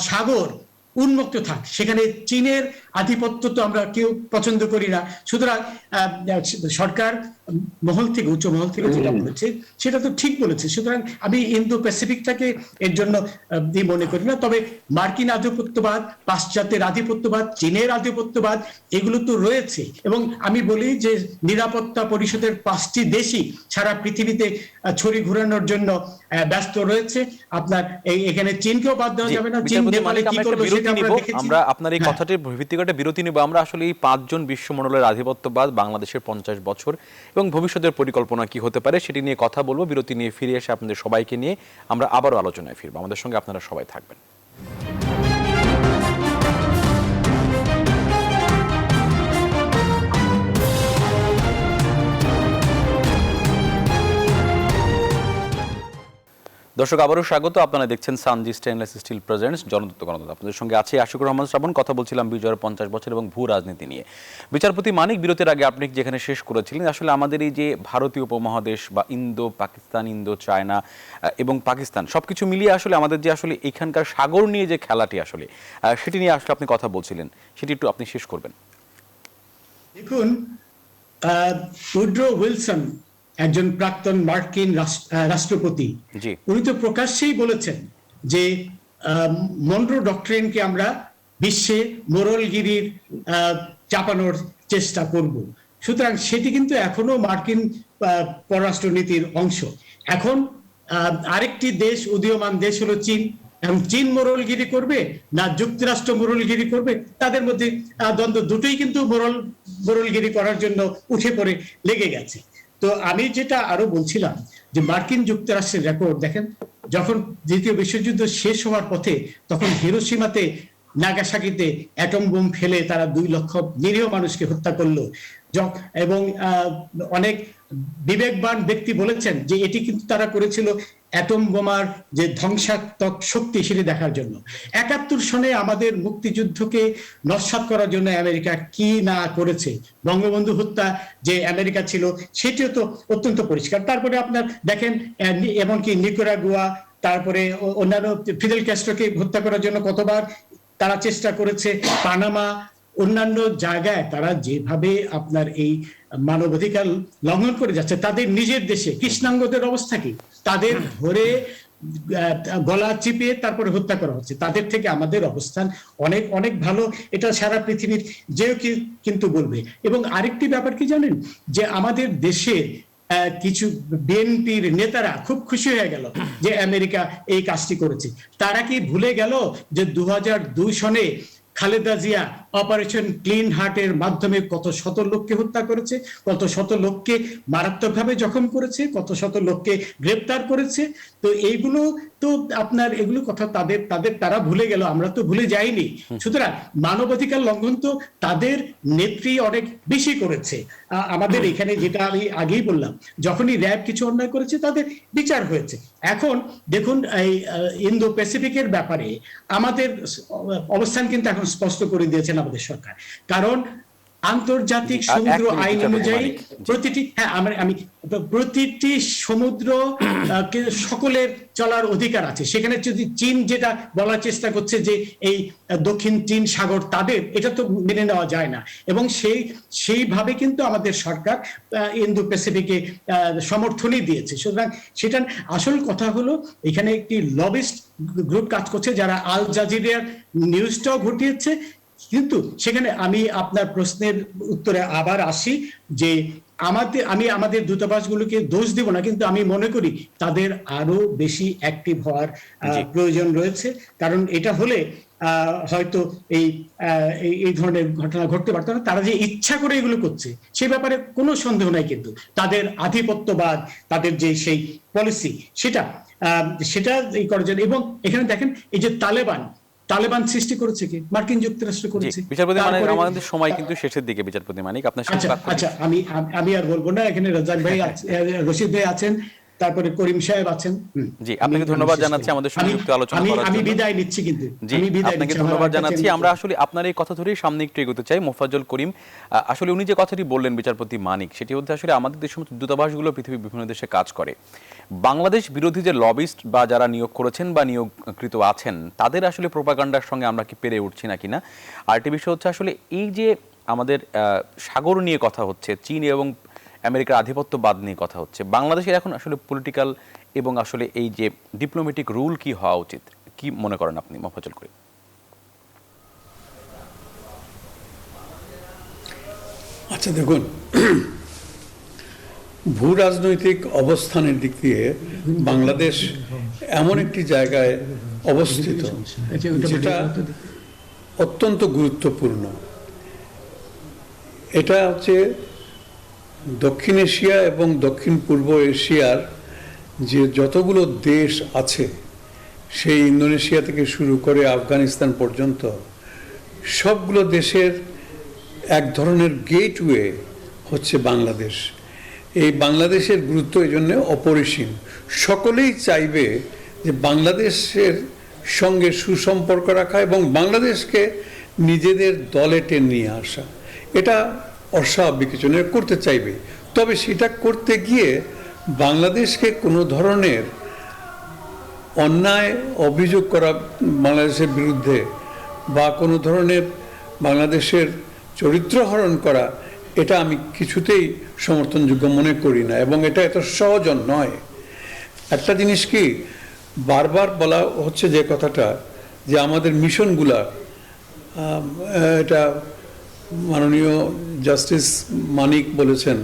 সাগর উন্মুক্ত থাক, সেখানে চীনের আধিপত্য তো আমরা কেউ পছন্দ করি না। সুতরাং সরকার মহল থেকে, উচ্চ মহল থেকে যেটা বলেছে সেটা তো ঠিক বলেছে। সুতরাং আমি ইন্দো প্যাসিফিকটাকে এর জন্য মনে করি না। তবে মার্কিন আধিপত্যবাদ, পাশ্চাত্যের আধিপত্যবাদ, চীনের আধিপত্যবাদ, এগুলো তো রয়েছে। এবং আমি বলি যে নিরাপত্তা পরিষদের 5টি দেশই সারা পৃথিবীতে ছড়ি ঘুরানোর জন্য ব্যস্ত রয়েছে। আপনার এখানে চীনকেও বাদ দেওয়া যাবে না। চীন নেপালে কি করবে সেটা আমরা দেখেছি। আমরা আপনার এই কথাটির ভিত্তি করে বিরতি নেব। আমরা আসলে এই 5 জন বিশ্বমণ্ডলের আধিপত্যবাদ, বাংলাদেশের 50 বছর এবং ভবিষ্যতের পরিকল্পনা কি হতে পারে সেটি নিয়ে কথা বলবো। বিরতি নিয়ে ফিরে এসে আপনাদের সবাইকে নিয়ে আমরা আবারও আলোচনায় ফিরবো। আমাদের সঙ্গে আপনারা সবাই থাকবেন। দর্শক, আবারও স্বাগত। আপনারা দেখছেন সানজি স্টেইনলেস স্টিল প্রেজেন্টস জনদত্ত গণতন্ত্র। আপনাদের সঙ্গে আছে আশিকুর রহমান শ্রাবণ। কথা বলছিলাম বিজয়ের 50 বছর এবং ভূ রাজনীতি নিয়ে। বিচারপতি মানিক, বিরতির আগে আপনি যেখানে শেষ করেছিলেন, আসলে আমাদের এই যে ভারতীয় উপমহাদেশ বা ইন্দো পাকিস্তান, ইন্দো চায়না এবং পাকিস্তান সবকিছু মিলিয়ে আসলে আমাদের যে আসলে এখানকার সাগর নিয়ে যে খেলাটি আসলে সেটি নিয়ে আসলে আপনি কথা বলছিলেন, সেটি একটু আপনি শেষ করবেন। দেখুন, উড্রো উইলসন একজন প্রাক্তন মার্কিন রাষ্ট্রপতি, উনি তো প্রকাশ্যেই বলেছেন যে মনরো ডক্ট্রিনকে আমরা বিশ্বে মোরলগিরির চাপানোর চেষ্টা করব। সুতরাং সেটি কিন্তু এখনো মার্কিন পররাষ্ট্রনীতির অংশ। এখন আরেকটি দেশ, উদীয়মান দেশ হলো চীন। এবং চীন মোরলগিরি করবে না যুক্তরাষ্ট্র মোরলগিরি করবে, তাদের মধ্যে দ্বন্দ্ব। দুটোই কিন্তু মোরলগিরি করার জন্য উঠে পড়ে লেগে গেছে। তো আমি যেটা আরো বলছিলাম যে মার্কিন যুক্তরাষ্ট্রের রেকর্ড দেখেন, যখন দ্বিতীয় বিশ্বযুদ্ধ শেষ হওয়ার পথে, তখন হিরোশিমাতে, নাগাসাকিতে অ্যাটম বোম ফেলে তারা 2 লক্ষ নিরীহ মানুষকে হত্যা করলো। এবং অনেক বিবেকবান ব্যক্তি বলেছেন যে এটি কিন্তু তারা করেছিল অ্যাটম বোমার যে ধ্বংসাত্মক শক্তি সেটি দেখার জন্য। 71 সনে আমাদের মুক্তিযুদ্ধকে নস্যাৎ করার জন্য আমেরিকা কি না করেছে। বঙ্গবন্ধু হত্যা যে আমেরিকা ছিল সেটিও তো অত্যন্ত পরিষ্কার। তারপরে আপনার দেখেন, এমনকি নিকারাগুয়া, তারপরে অন্যান্য ফিদেল ক্যাস্ট্রোকে হত্যা করার জন্য কতবার তারা চেষ্টা করেছে। পানামা, অন্যান্য জায়গায় তারা যেভাবে আপনার এই মানবাধিকার লঙ্ঘন করে যাচ্ছে, তাদের নিজের দেশে কৃষ্ণাঙ্গদের অবস্থা কি, তাদের ধরে গলা চিপিয়ে তারপরে হত্যা করা হচ্ছে। তাদের থেকে আমাদের অবস্থান অনেক অনেক ভালো, এটা সারা পৃথিবীর যেও কিন্তু বলবে। এবং আরেকটি ব্যাপার কি জানেন, যে আমাদের দেশের কিছু বিএনপির নেতারা খুব খুশি হয়ে গেল যে আমেরিকা এই কাজটি করেছে। তারা কি ভুলে গেল যে 2002 সনে খালেদা জিয়া অপারেশন ক্লিন হার্টের মাধ্যমে কত শত লোককে হত্যা করেছে, কত শত লোককে মারাত্মকভাবে জখম করেছে, কত শত লোককে গ্রেপ্তার করেছে। তো এইগুলো তো আপনার এগুলো কথা তারা ভুলে গেল, আমরা তো ভুলে যাইনি। সুতরাং মানবাধিকার লঙ্ঘন তো তাদের নেত্রী অনেক বেশি করেছে। আমাদের এখানে যেটা আমি আগেই বললাম, যখনই র্যাব কিছু অন্যায় করেছে তাদের বিচার হয়েছে। এখন দেখুন এই ইন্দো প্যাসিফিকের ব্যাপারে আমাদের অবস্থান কিন্তু এখন স্পষ্ট করে দিয়েছেন আমাদের সরকার। কারণ আন্তর্জাতিক সমুদ্র আইন অনুযায়ী প্রতিটি সমুদ্র সকলের চলার অধিকার আছে। সেখানে যদি চীন যেটা বলার চেষ্টা করছে যে এই দক্ষিণ চীন সাগর তাদের, এটা তো মেনে নেওয়া যায় না। এবং সেইভাবে কিন্তু আমাদের সরকার ইন্দো প্যাসিফিকে সমর্থনই দিয়েছে। সুতরাং সেটা আসল কথা হলো এখানে একটি লবিস্ট গ্রুপ কাজ করছে যারা আল জাজিরার নিউজটাও ঘটিয়েছে। কিন্তু সেখানে আমি আপনার প্রশ্নের উত্তরে আবার আসি যে আমি আমাদের দূতাবাসগুলোকে দোষ দিব না, কিন্তু আমি মনে করি তাদের আরো বেশি অ্যাক্টিভ হওয়ার প্রয়োজন রয়েছে। কারণ এটা হলে হয়তো এই ধরনের ঘটনা ঘটতে পারতো না। তারা যে ইচ্ছা করে এগুলো করছে সে ব্যাপারে কোনো সন্দেহ নাই, কিন্তু তাদের আধিপত্যবাদ, তাদের যে সেই পলিসি সেটা এই করার জন্য। এবং এখানে দেখেন এই যে তালেবান সৃষ্টি করেছে কি? মার্কিন যুক্তরাষ্ট্র করেছে। বিচারপতি মানিক, আমাদের সময় কিন্তু শেষের দিকে। বিচারপতি মানিক, আপনার আচ্ছা আমি আর বলবো না। এখানে রাজাক ভাই রশিদ ভাই আছেন, তারপরে করিম সাহেব আছেন। জি, আপনাকে ধন্যবাদ জানাচ্ছি আমাদের সঙ্গে যুক্ত আলোচনা করার জন্য। আমি বিদায় নিচ্ছি, কিন্তু আপনাকে ধন্যবাদ জানাচ্ছি। আমরা আসলে আপনার এই কথা ধরেই সামনে একটু এগোতে চাই। মোফাজ্জল করিম, আসলে উনি যে কথাটি বললেন বিচারপতি মানিক, সেটি হচ্ছে আসলে আমাদের দেশের মতো দূতাবাসগুলো পৃথিবীর বিভিন্ন দেশে কাজ করে। বাংলাদেশ বিরোধী যে লবিস্ট বা যারা নিয়োগ করেছেন বা নিয়োগকৃত আছেন, তাদের আসলে প্রোপাগান্ডার সঙ্গে আমরা কি পেরে উঠছি না কিনা। আরেকটি বিষয় হচ্ছে আসলে এই যে আমাদের সাগর নিয়ে কথা হচ্ছে, চীন এবং আমেরিকার আধিপত্যবাদ নিয়ে কথা হচ্ছে, বাংলাদেশের এখন আসলে পলিটিক্যাল এবং আসলে এই যে ডিপ্লোম্যাটিক রুল কি হওয়া উচিত, কি মনে করেন আপনি মোফাজ্জল করিম? আচ্ছা দেখুন, ভূ রাজনৈতিক অবস্থানের দিক দিয়ে বাংলাদেশ এমন একটি জায়গায় অবস্থিত যেটা অত্যন্ত গুরুত্বপূর্ণ। এটা হচ্ছে দক্ষিণ এশিয়া এবং দক্ষিণ পূর্ব এশিয়ার যে যতগুলো দেশ আছে, সেই ইন্দোনেশিয়া থেকে শুরু করে আফগানিস্তান পর্যন্ত সবগুলো দেশের এক ধরনের গেটওয়ে হচ্ছে বাংলাদেশ। এই বাংলাদেশের গুরুত্ব এই জন্য অপরিসীম। সকলেই চাইবে যে বাংলাদেশের সঙ্গে সুসম্পর্ক রাখা এবং বাংলাদেশকে নিজেদের দলে টেনে নিয়ে আসা। এটা অস্বাভাবিক কিছু নয়, করতে চাইবে। তবে সেটা করতে গিয়ে বাংলাদেশকে কোনো ধরনের অন্যায় অভিযোগ করা বাংলাদেশের বিরুদ্ধে বা কোনো ধরনের বাংলাদেশের চরিত্র হরণ করা, এটা আমি কিছুতেই সমর্থনযোগ্য মনে করি না, এবং এটা এত সহজ নয়। একটা জিনিস কি বারবার বলা হচ্ছে যে কথাটা, যে আমাদের মিশনগুলা, এটা মাননীয় জাস্টিস মানিক বলেছেন,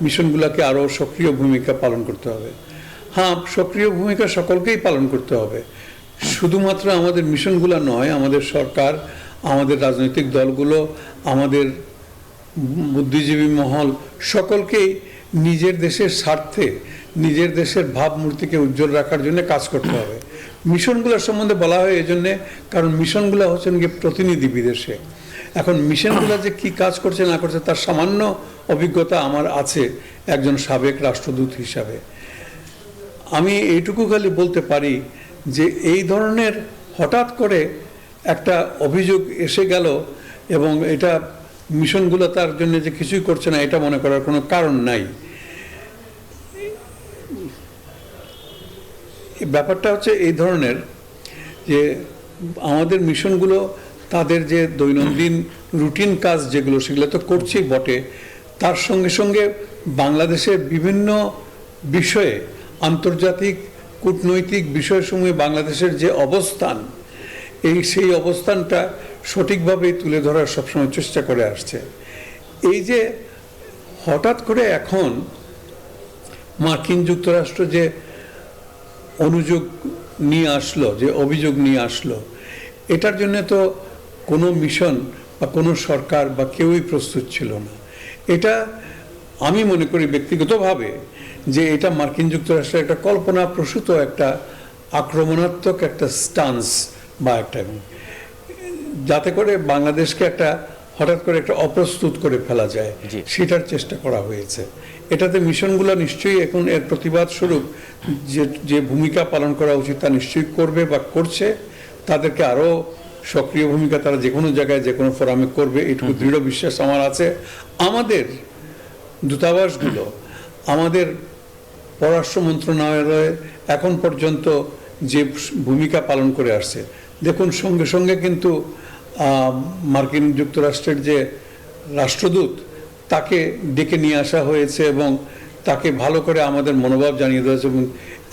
মিশনগুলোকে আরও সক্রিয় ভূমিকা পালন করতে হবে। হ্যাঁ, সক্রিয় ভূমিকা সকলকেই পালন করতে হবে। শুধুমাত্র আমাদের মিশনগুলো নয়, আমাদের সরকার, আমাদের রাজনৈতিক দলগুলো, আমাদের বুদ্ধিজীবী মহল, সকলকেই নিজের দেশের স্বার্থে, নিজের দেশের ভাবমূর্তিকে উজ্জ্বল রাখার জন্য কাজ করতে হবে। মিশনগুলোর সম্বন্ধে বলা হয় এই জন্যে, কারণ মিশনগুলো হচ্ছেন গিয়ে প্রতিনিধি বিদেশে। এখন মিশনগুলো যে কি কাজ করছে না করছে তার সামান্য অভিজ্ঞতা আমার আছে একজন সাবেক রাষ্ট্রদূত হিসাবে। আমি এইটুকু খালি বলতে পারি যে এই ধরনের হঠাৎ করে একটা অভিযোগ এসে গেল এবং এটা মিশনগুলো তার জন্য যে কিছুই করছে না, এটা মনে করার কোনো কারণ নাই। ব্যাপারটা হচ্ছে এই ধরনের যে আমাদের মিশনগুলো তাদের যে দৈনন্দিন রুটিন কাজ যেগুলো, সেগুলো তো করছেই বটে, তার সঙ্গে সঙ্গে বাংলাদেশের বিভিন্ন বিষয়ে, আন্তর্জাতিক কূটনৈতিক বিষয়সমূহে বাংলাদেশের যে অবস্থান, সেই অবস্থানটা সঠিকভাবেই তুলে ধরার সবসময় চেষ্টা করে আসছে। এই যে হঠাৎ করে এখন মার্কিন যুক্তরাষ্ট্র যে অনুযোগ নিয়ে আসলো, যে অভিযোগ নিয়ে আসলো, এটার জন্য তো কোনো মিশন বা কোনো সরকার বা কেউই প্রস্তুত ছিল না। এটা আমি মনে করি ব্যক্তিগতভাবে যে এটা মার্কিন যুক্তরাষ্ট্রের একটা কল্পনা প্রসূত একটা আক্রমণাত্মক একটা স্টান্স বা একটা, যাতে করে বাংলাদেশকে একটা হঠাৎ করে একটা অপ্রস্তুত করে ফেলা যায়, সেটার চেষ্টা করা হয়েছে। এটাতে মিশনগুলো নিশ্চয়ই এখন এর প্রতিবাদ স্বরূপ যে ভূমিকা পালন করা উচিত তা নিশ্চয়ই করবে বা করছে। তাদেরকে আরো সক্রিয় ভূমিকা তারা যে কোনো জায়গায় যে কোনো ফোরামে করবে, এইটুকু দৃঢ় বিশ্বাস আমার আছে। আমাদের দূতাবাসগুলো, আমাদের পররাষ্ট্র মন্ত্রণালয় এখন পর্যন্ত যে ভূমিকা পালন করে আসছে, দেখুন সঙ্গে সঙ্গে কিন্তু মার্কিন যুক্তরাষ্ট্রের যে রাষ্ট্রদূত, তাকে ডেকে নিয়ে আসা হয়েছে এবং তাকে ভালো করে আমাদের মনোভাব জানিয়ে দেওয়া হয়েছে এবং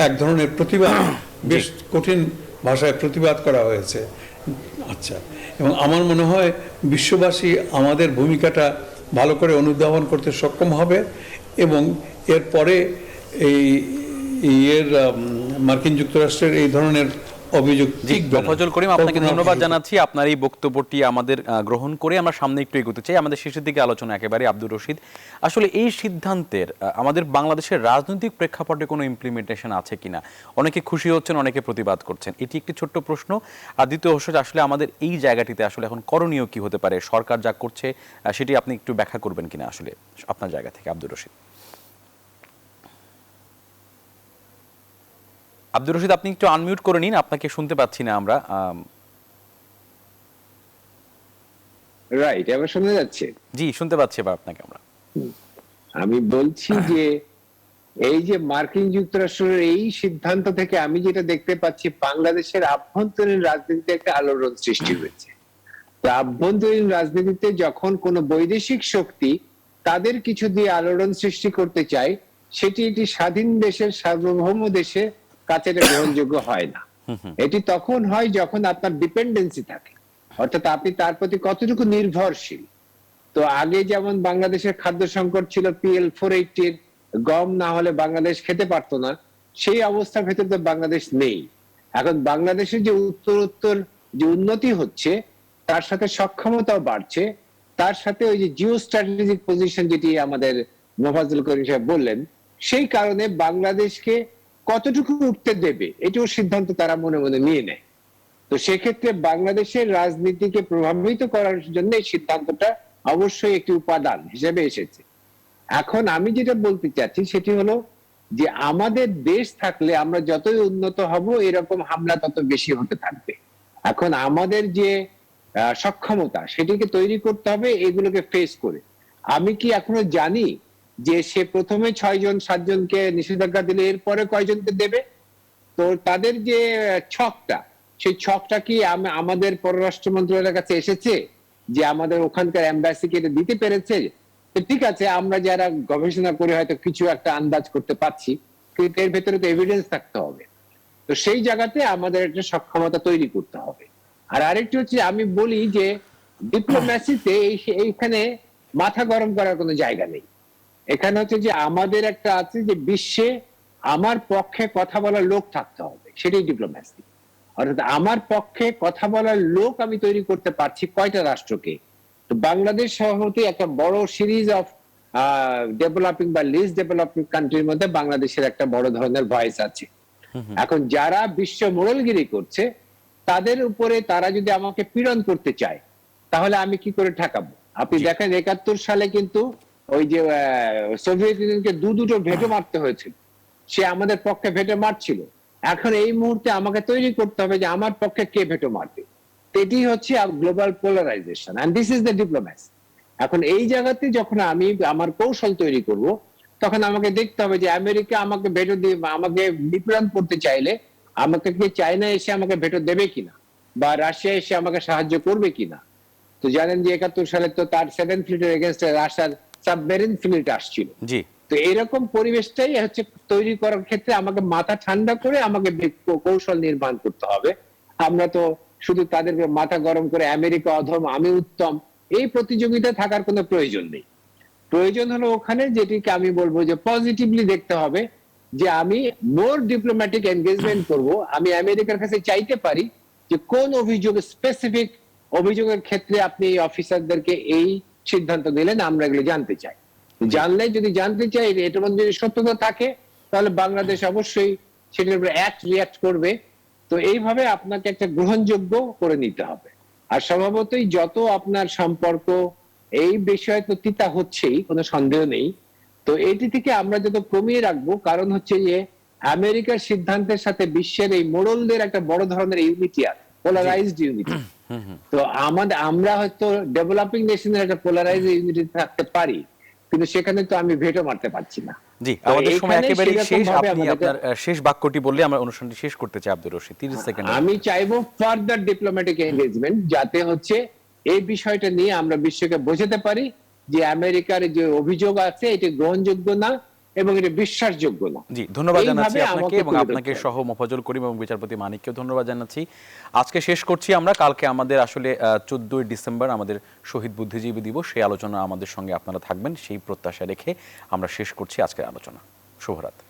এক ধরনের প্রতিবাদ, বেশ কঠিন ভাষায় প্রতিবাদ করা হয়েছে। আচ্ছা, এবং আমার মনে হয় বিশ্ববাসী আমাদের ভূমিকাটা ভালো করে অনুধাবন করতে সক্ষম হবে এবং এরপরে মার্কিন যুক্তরাষ্ট্রের এই ধরনের অভিযোগ ফজল করিম, আপনাকে ধন্যবাদ জানাচ্ছি। আপনার এই বক্তব্যটি আমাদের গ্রহণ করে আমরা সামনে একটু এগোতে চাই। আমাদের শেষের দিকে আলোচনা একেবারে। আব্দুর রশিদ, আসলে এই সিদ্ধান্তের আমাদের বাংলাদেশের রাজনৈতিক প্রেক্ষাপটে কোনো ইমপ্লিমেন্টেশন আছে কিনা? অনেকে খুশি হচ্ছেন, অনেকে প্রতিবাদ করছেন, এটি একটি ছোট্ট প্রশ্ন। আর দ্বিতীয় হচ্ছে আসলে আমাদের এই জায়গাটিতে আসলে এখন করণীয় কি হতে পারে? সরকার যা করছে সেটি আপনি একটু ব্যাখ্যা করবেন কিনা আসলে আপনার জায়গা থেকে? আব্দুর রশিদ, আব্দুর রশিদ আপনি একটু আনমিউট করে নিন, আপনাকে শুনতে পাচ্ছি না আমরা। রাইট, এবার শোনা যাচ্ছে? জি, শুনতে পাচ্ছি এবার আপনাকে আমরা। আমি বলছি যে এই যে মার্কিন যুক্তরাষ্ট্রের এই সিদ্ধান্ত থেকে আমি যেটা দেখতে পাচ্ছি, বাংলাদেশের আভ্যন্তরীণ রাজনীতিতে একটা আলোড়ন সৃষ্টি হয়েছে। তো আভ্যন্তরীণ রাজনীতিতে যখন কোনো বৈদেশিক শক্তি তাদের কিছু দিয়ে আলোড়ন সৃষ্টি করতে চায়, সেটি একটি স্বাধীন দেশের সার্বভৌম দেশে কাছে গ্রহণযোগ্য হয় না। এটি তখন হয় যখন আপনার ডিপেন্ডেন্সি থাকে, অর্থাৎ আপনি তার প্রতি কতটুকু নির্ভরশীল। তো আগে যেমন বাংলাদেশের খাদ্য সংকট ছিল, PL480 গম না হলে বাংলাদেশ খেতে পারতো না, সেই অবস্থার ভেতর তো বাংলাদেশ নেই। এখন বাংলাদেশের যে উত্তরোত্তর যে উন্নতি হচ্ছে, তার সাথে সক্ষমতাও বাড়ছে, তার সাথে ওই যে জিও স্ট্র্যাটেজিক পজিশন যেটি আমাদের মোফাজ্জল করিম সাহেব বললেন, সেই কারণে বাংলাদেশকে কতটুকু উঠতে দেবে এটিও সিদ্ধান্ত তারা মনে মনে নিয়ে নেয়। তো সেক্ষেত্রে বাংলাদেশের রাজনীতিকে প্রভাবিত করার জন্য এই সিদ্ধান্তটা অবশ্যই একটি উপাদান হিসেবে এসেছে। এখন আমি যেটা বলতে চাচ্ছি সেটি হলো যে আমাদের দেশ থাকলে আমরা যতই উন্নত হব, এরকম হামলা তত বেশি হতে থাকবে। এখন আমাদের যে সক্ষমতা, সেটিকে তৈরি করতে হবে এগুলোকে ফেস করে। আমি কি এখনো জানি যে সে প্রথমে 6 জন 7 জনকে নিষেধাজ্ঞা দিলে এরপরে কয়জনকে দেবে? তো তাদের যে ছকটা, সেই ছকটা কি আমাদের পররাষ্ট্র মন্ত্রণালয়ের কাছে এসেছে যে আমাদের ওখানকার এম্বাসিকে এটা দিতে পেরেছে? ঠিক আছে, আমরা যারা গবেষণা করে হয়তো কিছু একটা আন্দাজ করতে পারছি, কিন্তু এর ভেতরে তো এভিডেন্স থাকতে হবে। তো সেই জায়গাতে আমাদের একটা সক্ষমতা তৈরি করতে হবে। আর আরেকটি হচ্ছে, আমি বলি যে ডিপ্লোম্যাসিতে এইখানে মাথা গরম করার কোনো জায়গা নেই। এখানে হচ্ছে যে আমাদের একটা আছে যে বিশ্বে আমার পক্ষে কথা বলার লোক থাকতে হবে, সেটাই ডিপ্লোম্যাসি। অর্থাৎ আমার পক্ষে কথা বলার লোক আমি তৈরি করতে পারছি কয়টা রাষ্ট্রকে? তো বাংলাদেশ সভাপতি একটা বড় সিরিজ অফ ডেভেলপিং বা লিস্ট ডেভেলপিং কান্ট্রির মধ্যে বাংলাদেশের একটা বড় ধরনের ভয়েস আছে। এখন যারা বিশ্ব মোড়লগিরি করছে, তাদের উপরে তারা যদি আমাকে পীড়ন করতে চায়, তাহলে আমি কি করে ঠেকাবো? আপনি দেখেন 71 সালে কিন্তু ওই যে সোভিয়েত ইউনিয়নকে দুটো ভেটো মারতে হয়েছিল, সে আমাদের পক্ষে ভেটো মারছিল। এখন এই মুহূর্তে আমাকে তৈরি করতে হবে যে আমার পক্ষে কে ভেটো মারবে। এটি হচ্ছে global polarisation, and this is the diplomacy. এখন এই জায়গাতে যখন আমি আমার কৌশল তৈরি করব, তখন আমাকে দেখতে হবে যে আমেরিকা আমাকে ভেটো দিয়ে আমাকে নিপীড়ন করতে চাইলে আমাকে কি চায়না এসে আমাকে ভেটো দেবে কিনা, বা রাশিয়া এসে আমাকে সাহায্য করবে কিনা। তো জানেন যে 71 সালে তো তার 7 ফ্লিটের এগেইনস্টে রাশিয়ার সাবমেরিন ফ্লিট আসছিল। জি, তো এরকম পরিবেশটাই হচ্ছে তৈরি করার ক্ষেত্রে আমাকে মাথা ঠান্ডা করে আমাকে কৌশল নির্মাণ করতে হবে। আমরা তো শুধু তাদেরকে মাথা গরম করে আমেরিকা অধম আমি উত্তম, এই প্রতিযোগিতা থাকার কোনো প্রয়োজন নেই। প্রয়োজন হলো ওখানে যেটিকে আমি বলবো যে পজিটিভলি দেখতে হবে যে আমি মোর ডিপ্লোম্যাটিক এনগেজমেন্ট করব, আমি আমেরিকার কাছে চাইতে পারি যে কোন অভিযোগ, স্পেসিফিক অভিযোগের ক্ষেত্রে আপনি এই অফিসারদেরকে এই সিদ্ধান্ত নিলেন, আমরা এগুলো জানতে চাই। জানলে, যদি জানতে চাই এটার মধ্যে যদি সত্যতা থাকে, তাহলে বাংলাদেশ অবশ্যই সেটার উপর রিয়াক্ট করবে। তো এইভাবে আপনাকে একটা গ্রহণযোগ্য করে নিতে হবে। আর স্বভাবতই যত আপনার সম্পর্ক এই বিষয়ে তো তিতা হচ্ছেই, কোনো সন্দেহ নেই। তো এটি থেকে আমরা যত কমিয়ে রাখবো, কারণ হচ্ছে যে আমেরিকার সিদ্ধান্তের সাথে বিশ্বের এই মোড়লদের একটা বড় ধরনের ইউনিটি আছে, পোলারাইজড ইউনিটি। তো আমরা হয়তো ডেভেলপিং নেশনের একটা পোলারাইজড ইউনিটি থাকতে পারি, কিন্তু সেখানে তো আমি ভেটো মারতে পারছি না। জি, আমাদের সময় একেবারে শেষ। আপনি আপনার শেষ বাক্যটি বললে আমরা অনুষ্ঠানটি শেষ করতে চাই আব্দুর রশিদ, 30 সেকেন্ড। আমি চাইবো ফার্দার ডিপ্লোম্যাটিক এনগেজমেন্ট, যাতে হচ্ছে এই বিষয়টা নিয়ে আমরা বিশ্বকে বোঝাতে পারি যে আমেরিকার যে অভিযোগ আছে এটি গ্রহণযোগ্য না এবং এটা বিশ্বাসযোগ্য না। জি, ধন্যবাদ জানাচ্ছি এইভাবে আপনাকে আমাকে এবং তুলে আপনাকে ধরতে সহ মোফাজ্জল করিম এবং বিচারপতি মানিককেও ধন্যবাদ জানাচ্ছি। আজকে শেষ করছি আমরা। কালকে আমাদের আসলে 14 ডিসেম্বর আমাদের শহীদ বুদ্ধিজীবী দিবস, সেই আলোচনা আমাদের সঙ্গে আপনারা থাকবেন সেই প্রত্যাশা রেখে আমরা শেষ করছি আজকের আলোচনা। শুভরাত্রি।